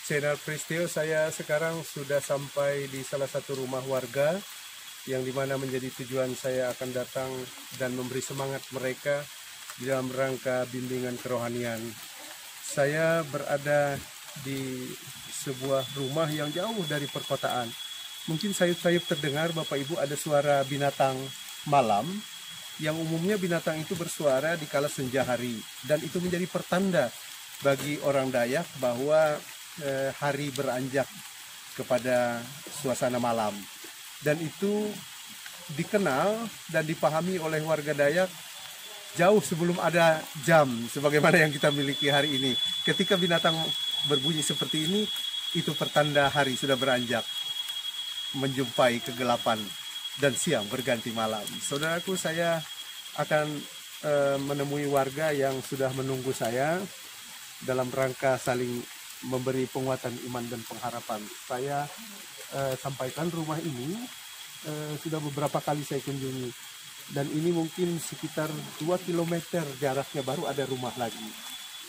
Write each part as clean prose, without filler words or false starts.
channel Pristio, saya sekarang sudah sampai di salah satu rumah warga yang dimana menjadi tujuan saya akan datang dan memberi semangat mereka di dalam rangka bimbingan kerohanian. Saya berada di sebuah rumah yang jauh dari perkotaan. Mungkin sayup-sayup terdengar Bapak Ibu ada suara binatang malam, yang umumnya binatang itu bersuara di kala senja hari, dan itu menjadi pertanda bagi orang Dayak bahwa hari beranjak kepada suasana malam. Dan itu dikenal dan dipahami oleh warga Dayak jauh sebelum ada jam sebagaimana yang kita miliki hari ini. Ketika binatang berbunyi seperti ini, itu pertanda hari sudah beranjak menjumpai kegelapan dan siang berganti malam. Saudaraku, saya akan menemui warga yang sudah menunggu saya dalam rangka saling memberi penguatan iman dan pengharapan. Saya sampaikan rumah ini sudah beberapa kali saya kunjungi, dan ini mungkin sekitar 2 km jaraknya baru ada rumah lagi.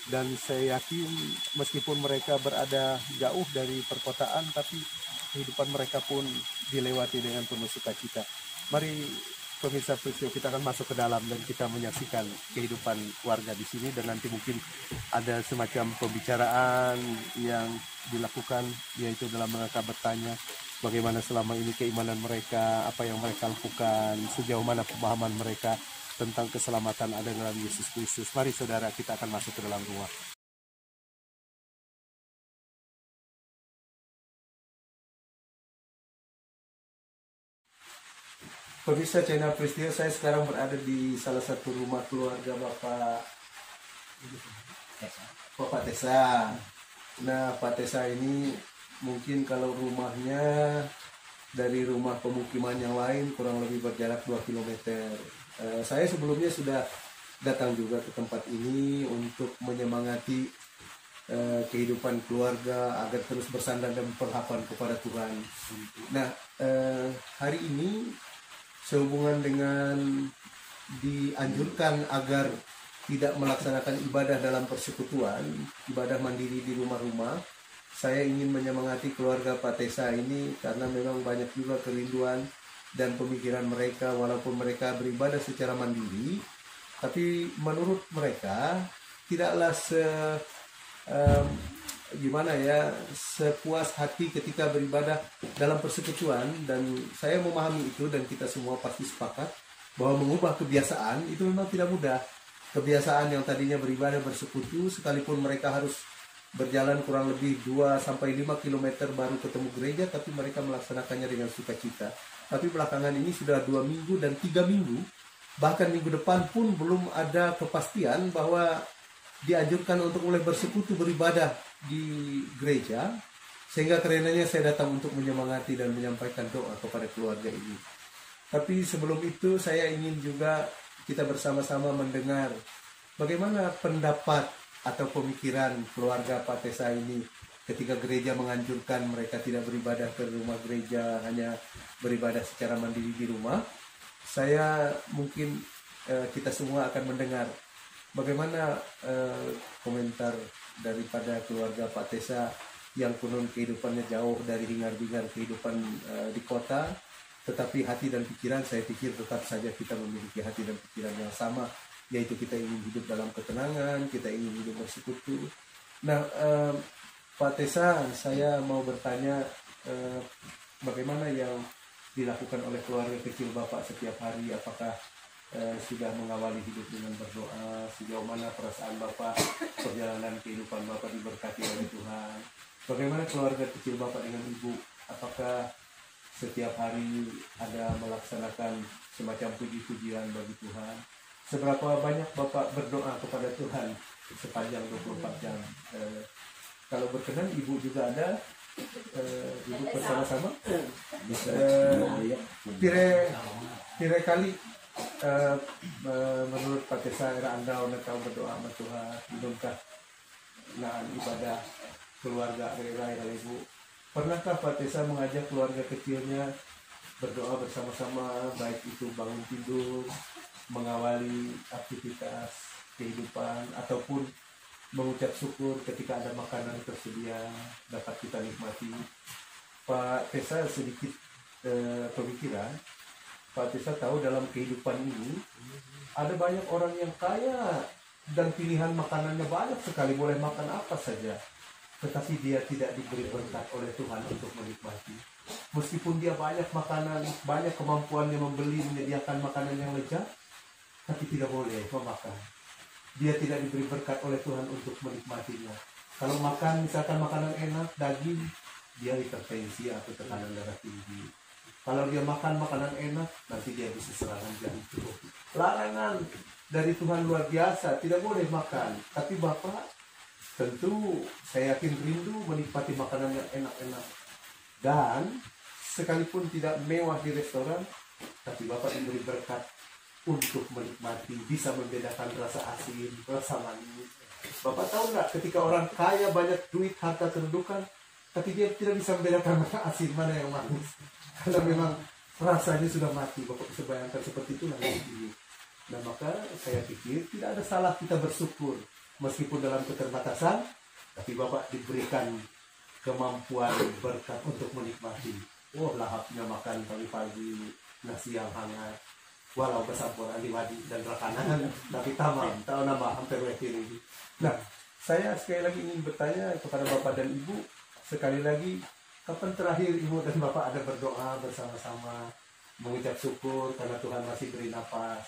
Dan saya yakin meskipun mereka berada jauh dari perkotaan, tapi kehidupan mereka pun dilewati dengan penuh sukacita. Mari pemirsa Pristio, kita akan masuk ke dalam dan kita menyaksikan kehidupan warga di sini, dan nanti mungkin ada semacam pembicaraan yang dilakukan, yaitu dalam rangka bertanya bagaimana selama ini keimanan mereka, apa yang mereka lakukan, sejauh mana pemahaman mereka tentang keselamatan ada dalam Yesus Kristus. Mari saudara, kita akan masuk ke dalam rumah. Pemirsa channel Pristio, saya sekarang berada di salah satu rumah keluarga Bapak Tesa. Nah, Pak Tesa ini mungkin kalau rumahnya dari rumah pemukiman yang lain kurang lebih berjarak 2 km. Saya sebelumnya sudah datang juga ke tempat ini untuk menyemangati kehidupan keluarga agar terus bersandar dan berharapan kepada Tuhan. Nah, hari ini sehubungan dengan dianjurkan agar tidak melaksanakan ibadah dalam persekutuan, ibadah mandiri di rumah-rumah, saya ingin menyemangati keluarga Pak Tesa ini karena memang banyak juga kerinduan dan pemikiran mereka. Walaupun mereka beribadah secara mandiri, tapi menurut mereka tidaklah sepuas hati ketika beribadah dalam persekutuan. Dan saya memahami itu, dan kita semua pasti sepakat bahwa mengubah kebiasaan itu memang tidak mudah. Kebiasaan yang tadinya beribadah bersekutu, sekalipun mereka harus berjalan kurang lebih 2-5 km baru ketemu gereja, tapi mereka melaksanakannya dengan sukacita. Tapi belakangan ini sudah 2 minggu dan 3 minggu, bahkan minggu depan pun belum ada kepastian bahwa dianjurkan untuk mulai bersekutu beribadah di gereja. Sehingga karenanya saya datang untuk menyemangati dan menyampaikan doa kepada keluarga ini. Tapi sebelum itu saya ingin juga kita bersama-sama mendengar bagaimana pendapat atau pemikiran keluarga Pak Tesa ini ketika gereja menganjurkan mereka tidak beribadah ke rumah gereja, hanya beribadah secara mandiri di rumah. Saya mungkin kita semua akan mendengar bagaimana komentar daripada keluarga Pak Tesa yang konon kehidupannya jauh dari hingar-bingar kehidupan di kota, tetapi hati dan pikiran saya pikir tetap saja kita memiliki hati dan pikiran yang sama, yaitu kita ingin hidup dalam ketenangan, kita ingin hidup bersekutu. Nah, Pak Tesa, saya mau bertanya bagaimana yang dilakukan oleh keluarga kecil Bapak setiap hari. Apakah sudah mengawali hidup dengan berdoa? Sejauh mana perasaan Bapak, perjalanan kehidupan Bapak diberkati oleh Tuhan? Bagaimana keluarga kecil Bapak dengan Ibu? Apakah setiap hari ada melaksanakan semacam puji-pujian bagi Tuhan? Seberapa banyak Bapak berdoa kepada Tuhan sepanjang 24 jam? Kalau berkenan Ibu juga ada, Ibu bersama-sama. Pire kali menurut Pak Tesa era Anda tahu berdoa sama Tuhan, hidupkah nah ibadah keluarga era Ibu? Pernahkah Pak Tesa mengajak keluarga kecilnya berdoa bersama-sama, baik itu bangun tidur, mengawali aktivitas kehidupan, ataupun mengucap syukur ketika ada makanan tersedia dapat kita nikmati. Pak Tesa sedikit pemikiran. Pak Tesa tahu dalam kehidupan ini ada banyak orang yang kaya dan pilihan makanannya banyak sekali, boleh makan apa saja, tetapi dia tidak diberi berkat oleh Tuhan untuk menikmati. Meskipun dia banyak makanan, banyak kemampuannya membeli, menyediakan makanan yang lezat, tapi tidak boleh memakan. Dia tidak diberi berkat oleh Tuhan untuk menikmatinya. Kalau makan misalkan makanan enak, daging, dia hipertensi atau tekanan darah tinggi. Kalau dia makan makanan enak, nanti dia bisa serangan jantung. Larangan dari Tuhan luar biasa, tidak boleh makan. Tapi Bapak tentu saya yakin rindu menikmati makanan yang enak-enak. Dan sekalipun tidak mewah di restoran, tapi Bapak diberi berkat untuk menikmati, bisa membedakan rasa asin, rasa manis. Bapak tahu nggak, ketika orang kaya banyak duit, harta kedudukan, tapi dia tidak bisa membedakan mana asin, mana yang manis. Karena memang rasanya sudah mati. Bapak bisa bayangkan seperti itu nanti. Nah maka saya pikir tidak ada salah kita bersyukur. Meskipun dalam keterbatasan, tapi Bapak diberikan kemampuan berkat untuk menikmati. Oh, lahapnya makan pagi-pagi, nasi yang hangat, walau bersampuran di wadi dan rakanan, tapi tamam, tahu nama hampir ini. Nah, saya sekali lagi ingin bertanya kepada Bapak dan Ibu, sekali lagi, kapan terakhir Ibu dan Bapak ada berdoa bersama-sama, mengucap syukur karena Tuhan masih beri nafas?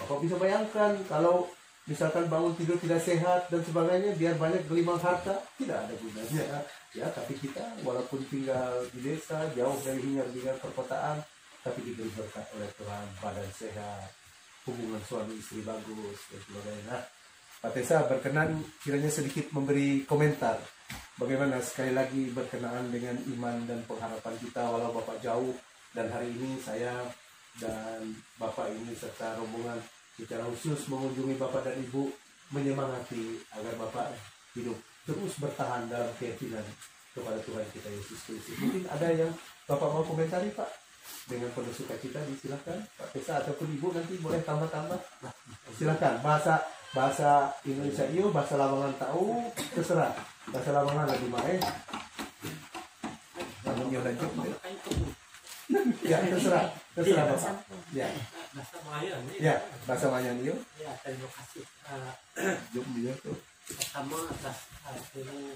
Bapak bisa bayangkan kalau misalkan bangun tidur tidak sehat dan sebagainya, biar banyak gelimang harta, tidak ada gunanya. Ya, tapi kita walaupun tinggal di desa, jauh dari hingar-bingar perkotaan, tapi diberi berkat oleh Tuhan, badan sehat, hubungan suami istri bagus, dan sebagainya. Nah, Pak Tesa berkenan kiranya sedikit memberi komentar. Bagaimana sekali lagi berkenaan dengan iman dan pengharapan kita, walau Bapak jauh, dan hari ini saya dan Bapak ini serta rombongan secara khusus mengunjungi Bapak dan Ibu, menyemangati agar Bapak hidup terus bertahan dalam keyakinan kepada Tuhan kita Yesus Kristus. Mungkin ada yang Bapak mau komentari, Pak? Dengan penuh sukacita disilakan Pak Tesa ataupun Ibu nanti boleh tambah-tambah. Nah, silakan bahasa Indonesia iyo, bahasa Lamongan tahu, terserah. Bahasa Lamongan lebih main. Namun ya udah cukup. Ya terserah Bapak. Ya. Bahasa Mayan. Ya, bahasa Mayan iyo. Ya, terima kasih. Jom dia tuh. Pertama atas ini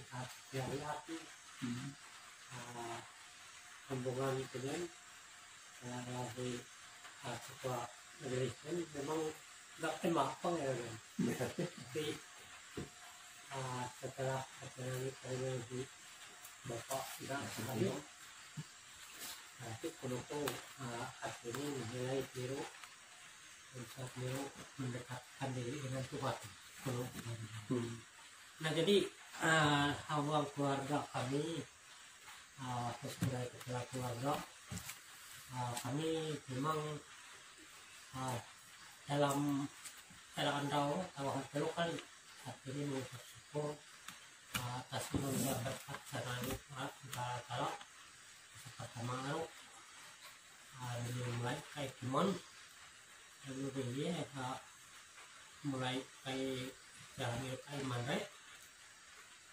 yang hati hubungan dengan dari sebuah negeri ini memang nggak termampang ya kan. Tapi setelah di Bapak tidak sekali, itu kunopo akhirnya menilai biru untuk mendekatkan diri dengan Tuhan. Nah jadi awal keluarga kami, sesudah kepala keluarga, kami memang dalam keadaan tawahan terlalu kali saat ini mengucap syukur atas iman berkat karena nikmat segala pertama lalu mulai kayak iman lalu dia mulai kayak jalan iman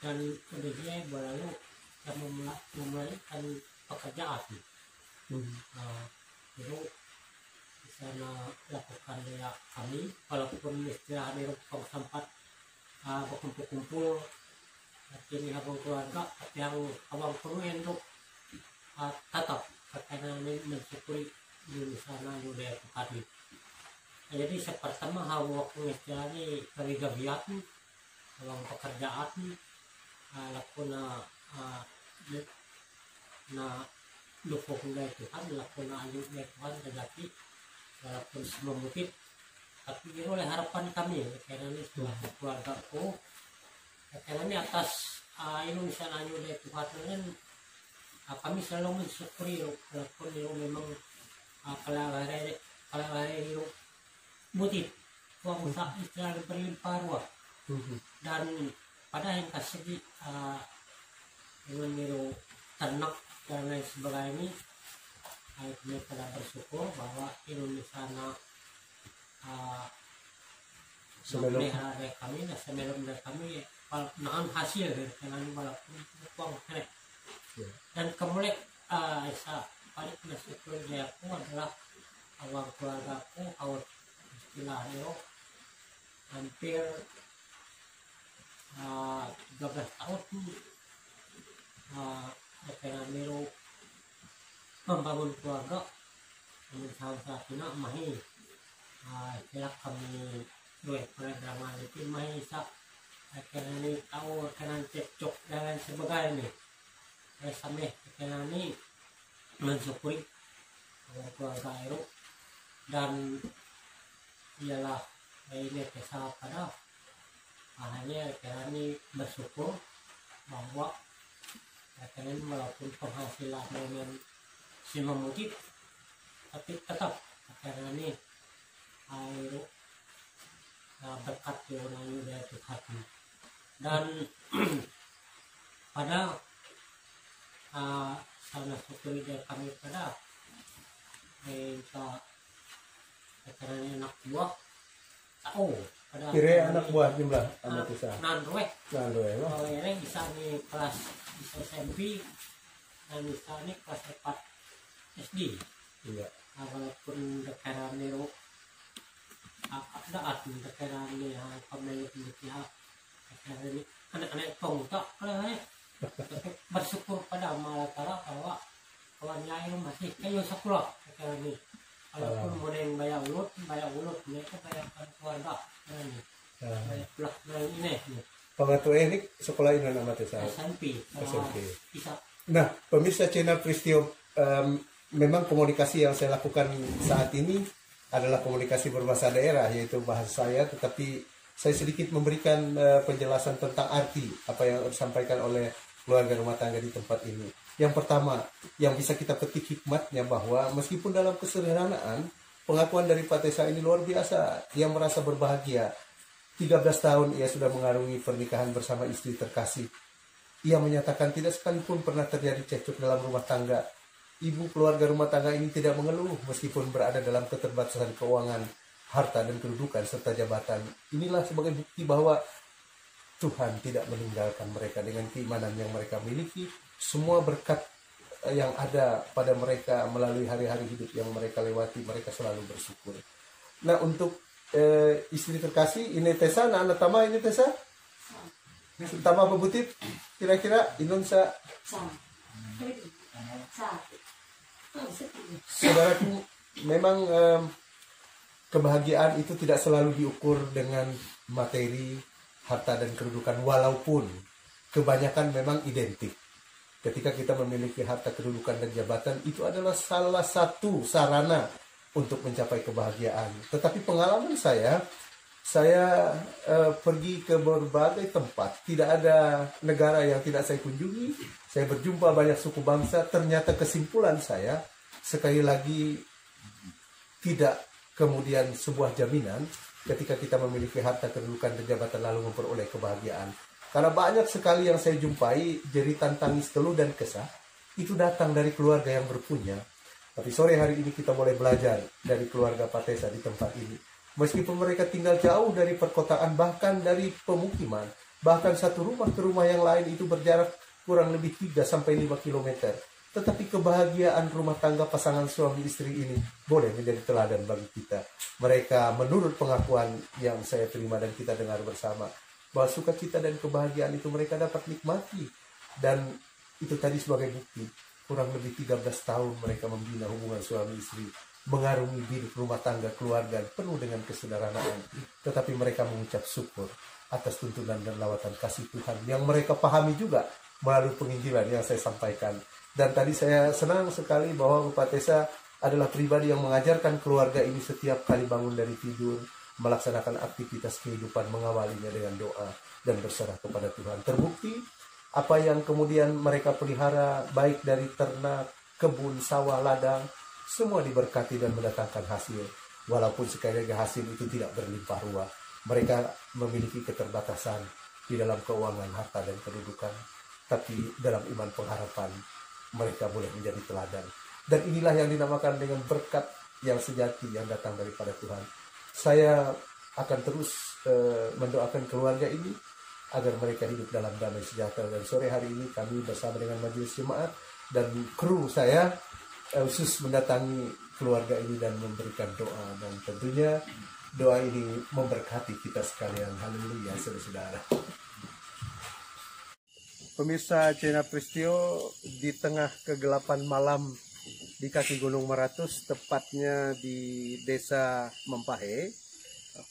dan kemudian baru kita memulai pekerjaan. Itu bisa lakukan ya kami walaupun istilah di ruang tempat berkumpul-kumpul ini abang keluarga yang abang perlu untuk tetap karena ini mensyukuri di sana juga tadi. Jadi sepertama hawa istilah ini kaligabiat abang pekerjaan lakuna na lupok dari Tuhan, lakuna ayun dari Tuhan terjadi walaupun semua mungkin, tapi ini oleh harapan kami karena ini sebuah keluarga ko karena ini atas Indonesia ayun dari Tuhan dengan kami selalu mensyukuri walaupun itu memang kalau itu mutit uang usaha istilah berlimpah ruah dan pada yang kasih dengan itu ternak dan lain sebagainya, kami telah bersyukur bahwa Indonesia memelihara kami dan sebelum kami dengan hasil karena ini walaupun uang kena. Ya. Dan kemudian saya paling bersyukur dari aku adalah awal keluargaku awal istilahnya hampir 13 tahun karena Miro membangun keluarga dengan salah satunya mahi kira kami dua peradaban itu mahi sak karena ini tahu karena cekcok dan sebagainya sampai karena ini mensyukuri keluarga Ero dan ialah ini kesal pada hanya karena ini bersyukur bahwa karena walaupun penghasilan dengan si memutih tapi tetap karena ini Ero berkat orang dari Tuhan dan pada salah satu ide kami pada kita karena anak buah tahu pada Kira anak buah jumlah anak bisa. Nandroe Wah. ini bisa di kelas bisa SMP dan bisa di kelas 4 SD. Iya. Walaupun dekat Nero ada atun dekat ini pemilik pihak ini anak-anak pengutang oleh bersyukur pada malatara bahwa kawannya itu masih kayu sekolah dekat ini. Walaupun mau yang bayar ulut mereka bayarkan keluarga ini. Bayar pulang ini. Pengatu ini sekolah ini nama Tesa. SMP. Bisa. Nah, pemirsa channel Pristio, memang komunikasi yang saya lakukan saat ini adalah komunikasi berbahasa daerah, yaitu bahasa saya, tetapi saya sedikit memberikan penjelasan tentang arti apa yang disampaikan oleh keluarga rumah tangga di tempat ini. Yang pertama, yang bisa kita petik hikmatnya bahwa meskipun dalam kesederhanaan, pengakuan dari Pak Tesa ini luar biasa. Ia merasa berbahagia. 13 tahun ia sudah mengarungi pernikahan bersama istri terkasih. Ia menyatakan tidak sekalipun pernah terjadi cekcok dalam rumah tangga. Ibu keluarga rumah tangga ini tidak mengeluh meskipun berada dalam keterbatasan keuangan, harta dan kedudukan serta jabatan. Inilah sebagai bukti bahwa Tuhan tidak meninggalkan mereka dengan keimanan yang mereka miliki. Semua berkat yang ada pada mereka melalui hari-hari hidup yang mereka lewati, mereka selalu bersyukur. Nah, untuk istri terkasih ini Tesa, anak tama ini Tesa, tama bebutit kira-kira Indonesia. Saudaraku, memang kebahagiaan itu tidak selalu diukur dengan materi, harta dan kedudukan, walaupun kebanyakan memang identik. Ketika kita memiliki harta, kedudukan dan jabatan, itu adalah salah satu sarana untuk mencapai kebahagiaan. Tetapi pengalaman saya pergi ke berbagai tempat, tidak ada negara yang tidak saya kunjungi. Saya berjumpa banyak suku bangsa. Ternyata kesimpulan saya sekali lagi tidak kemudian sebuah jaminan ketika kita memiliki harta, kedudukan dan jabatan lalu memperoleh kebahagiaan. Karena banyak sekali yang saya jumpai jeritan tangis, keluh dan kesah itu datang dari keluarga yang berpunya. Tapi sore hari ini kita boleh belajar dari keluarga Pak Tesa di tempat ini. Meskipun mereka tinggal jauh dari perkotaan, bahkan dari pemukiman, bahkan satu rumah ke rumah yang lain itu berjarak kurang lebih 3-5 km. Tetapi kebahagiaan rumah tangga pasangan suami istri ini boleh menjadi teladan bagi kita. Mereka menurut pengakuan yang saya terima dan kita dengar bersama, bahwa sukacita dan kebahagiaan itu mereka dapat nikmati. Dan itu tadi sebagai bukti, kurang lebih 13 tahun mereka membina hubungan suami istri, mengarungi hidup rumah tangga keluarga penuh dengan kesederhanaan. Tetapi mereka mengucap syukur atas tuntunan dan lawatan kasih Tuhan yang mereka pahami juga melalui penginjilan yang saya sampaikan. Dan tadi saya senang sekali bahwa Bapak Tesa adalah pribadi yang mengajarkan keluarga ini setiap kali bangun dari tidur, melaksanakan aktivitas kehidupan, mengawalinya dengan doa dan berserah kepada Tuhan. Terbukti apa yang kemudian mereka pelihara, baik dari ternak, kebun, sawah, ladang, semua diberkati dan mendatangkan hasil. Walaupun sekali lagi hasil itu tidak berlimpah ruah. Mereka memiliki keterbatasan di dalam keuangan, harta dan kedudukan. Tapi dalam iman pengharapan, mereka boleh menjadi teladan. Dan inilah yang dinamakan dengan berkat yang sejati yang datang daripada Tuhan. Saya akan terus mendoakan keluarga ini agar mereka hidup dalam damai sejahtera. Dan sore hari ini kami bersama dengan majelis jemaat dan kru saya khusus mendatangi keluarga ini dan memberikan doa, dan tentunya doa ini memberkati kita sekalian. Haleluya, saudara-saudara. Pemirsa Channel Pristio, di tengah kegelapan malam di kaki Gunung Meratus, tepatnya di Desa Mempahe,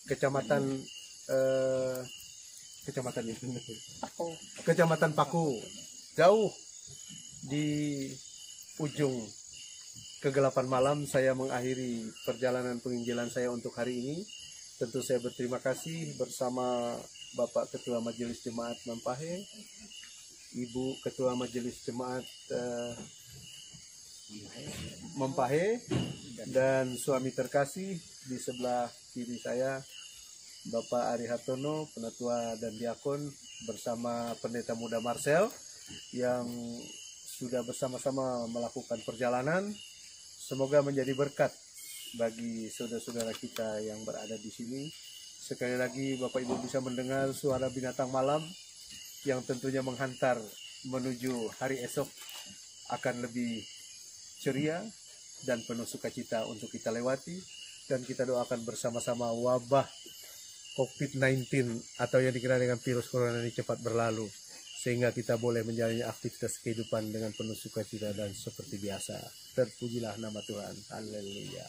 Kecamatan Paku, jauh di ujung kegelapan malam. Saya mengakhiri perjalanan penginjilan saya untuk hari ini. Tentu saya berterima kasih bersama Bapak Ketua Majelis Jemaat Mempahe, Ibu Ketua Majelis Jemaat Mempahe, dan suami terkasih di sebelah kiri saya, Bapak Ari Hartono, penatua dan diakon, bersama Pendeta Muda Marcel yang sudah bersama-sama melakukan perjalanan. Semoga menjadi berkat bagi saudara-saudara kita yang berada di sini. Sekali lagi Bapak Ibu bisa mendengar suara binatang malam yang tentunya menghantar menuju hari esok akan lebih ceria dan penuh sukacita untuk kita lewati. Dan kita doakan bersama-sama wabah COVID-19 atau yang dikenal dengan virus corona ini cepat berlalu, sehingga kita boleh menjalani aktivitas kehidupan dengan penuh sukacita dan seperti biasa. Terpujilah nama Tuhan. Haleluya.